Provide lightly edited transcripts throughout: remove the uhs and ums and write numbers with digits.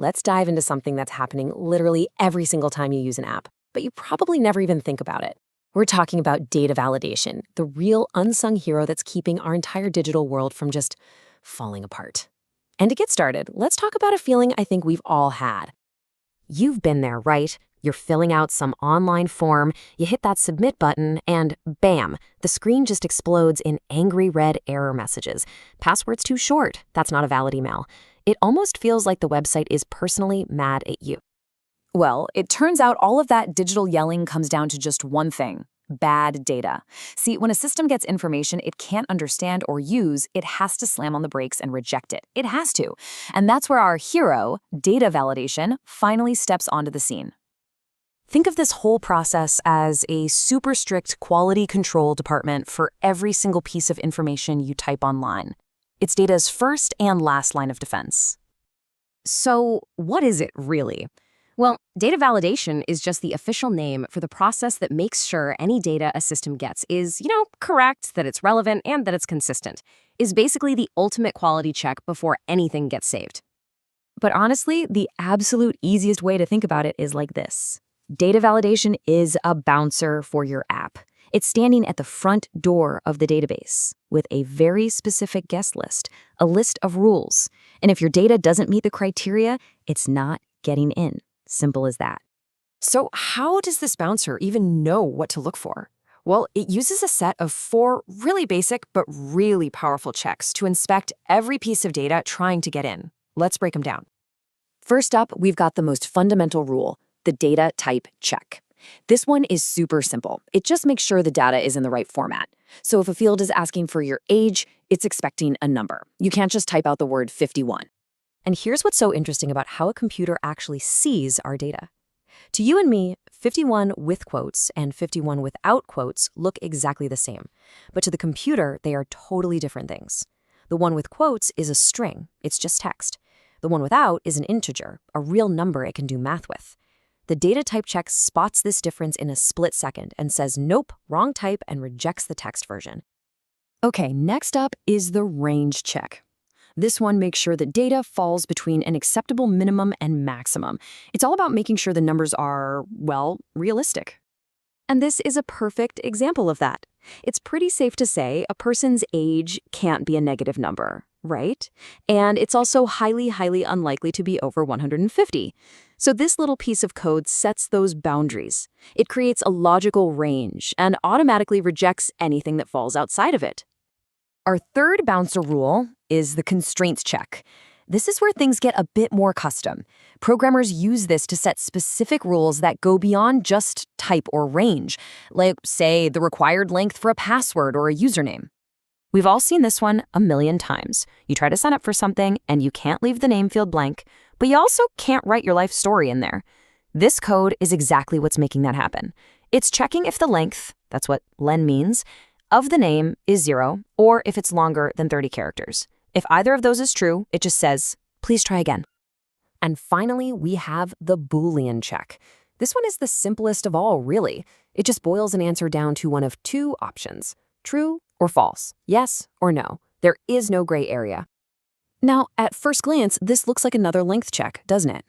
let's dive into something that's happening literally every single time you use an app, but you probably never even think about it. We're talking about data validation, the real unsung hero that's keeping our entire digital world from just falling apart. And to get started, let's talk about a feeling I think we've all had. You've been there, right? You're filling out some online form, you hit that submit button, and bam, the screen just explodes in angry red error messages. Password's too short. That's not a valid email. It almost feels like the website is personally mad at you. Well, it turns out all of that digital yelling comes down to just one thing: bad data. See, when a system gets information it can't understand or use, it has to slam on the brakes and reject it. It has to. And that's where our hero, data validation, finally steps onto the scene. Think of this whole process as a super strict quality control department for every single piece of information you type online. It's data's first and last line of defense. So, what is it really? Well, data validation is just the official name for the process that makes sure any data a system gets is, correct, that it's relevant, and that it's consistent. Is basically the ultimate quality check before anything gets saved. But honestly, the absolute easiest way to think about it is like this. Data validation is a bouncer for your app. It's standing at the front door of the database with a very specific guest list, a list of rules. And if your data doesn't meet the criteria, it's not getting in. Simple as that. So how does this bouncer even know what to look for? Well, it uses a set of 4 really basic but really powerful checks to inspect every piece of data trying to get in. Let's break them down. First up, we've got the most fundamental rule, the data type check. This one is super simple. It just makes sure the data is in the right format. So if a field is asking for your age, it's expecting a number. You can't just type out the word 51. And here's what's so interesting about how a computer actually sees our data. To you and me, 51 with quotes and 51 without quotes look exactly the same. But to the computer, they are totally different things. The one with quotes is a string. It's just text. The one without is an integer, a real number it can do math with. The data type check spots this difference in a split second and says, nope, wrong type, and rejects the text version. Okay, next up is the range check. This one makes sure that data falls between an acceptable minimum and maximum. It's all about making sure the numbers are, well, realistic. And this is a perfect example of that. It's pretty safe to say a person's age can't be a negative number, right? And it's also highly, highly unlikely to be over 150. So this little piece of code sets those boundaries. It creates a logical range and automatically rejects anything that falls outside of it. Our third bouncer rule is the constraints check. This is where things get a bit more custom. Programmers use this to set specific rules that go beyond just type or range, like, say, the required length for a password or a username. We've all seen this one a million times. You try to sign up for something and you can't leave the name field blank, but you also can't write your life story in there. This code is exactly what's making that happen. It's checking if the length, that's what len means, of the name is 0, or if it's longer than 30 characters. If either of those is true, it just says, please try again. And finally, we have the Boolean check. This one is the simplest of all, really. It just boils an answer down to one of 2 options, true or false, yes or no. There is no gray area. Now, at first glance, this looks like another length check, doesn't it?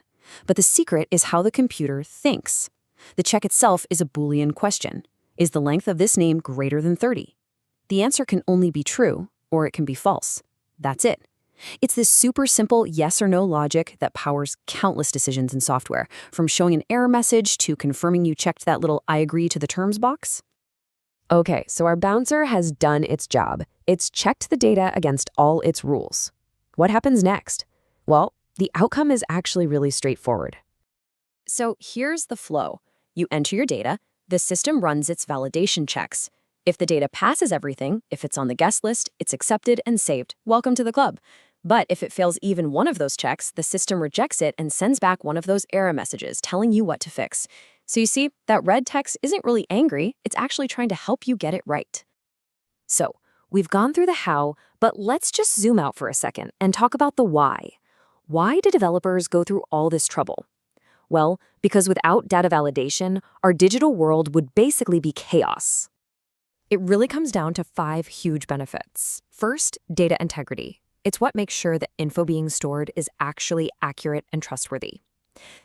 But the secret is how the computer thinks. The check itself is a Boolean question. Is the length of this name greater than 30? The answer can only be true, or it can be false. That's it. It's this super simple yes or no logic that powers countless decisions in software, from showing an error message to confirming you checked that little I agree to the terms box. Okay, so our bouncer has done its job. It's checked the data against all its rules. What happens next? Well, the outcome is actually really straightforward. So here's the flow. You enter your data, the system runs its validation checks. If the data passes everything, if it's on the guest list, it's accepted and saved. Welcome to the club. But if it fails even one of those checks, the system rejects it and sends back one of those error messages telling you what to fix. So you see, that red text isn't really angry, it's actually trying to help you get it right. So, we've gone through the how, but let's just zoom out for a second and talk about the why. Why do developers go through all this trouble? Well, because without data validation, our digital world would basically be chaos. It really comes down to 5 huge benefits. First, data integrity. It's what makes sure that info being stored is actually accurate and trustworthy.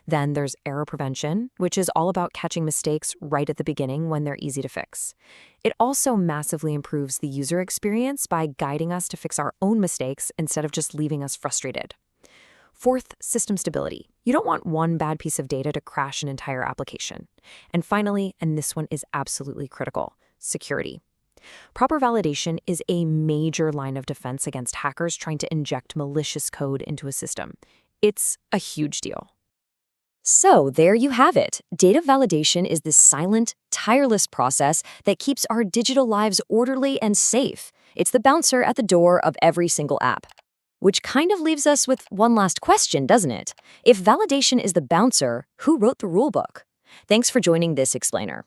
Then there's error prevention, which is all about catching mistakes right at the beginning when they're easy to fix. It also massively improves the user experience by guiding us to fix our own mistakes instead of just leaving us frustrated. Fourth, system stability. You don't want one bad piece of data to crash an entire application. And finally, and this one is absolutely critical, security. Proper validation is a major line of defense against hackers trying to inject malicious code into a system. It's a huge deal. So there you have it. Data validation is this silent, tireless process that keeps our digital lives orderly and safe. It's the bouncer at the door of every single app. Which kind of leaves us with one last question, doesn't it? If validation is the bouncer, who wrote the rulebook? Thanks for joining this explainer.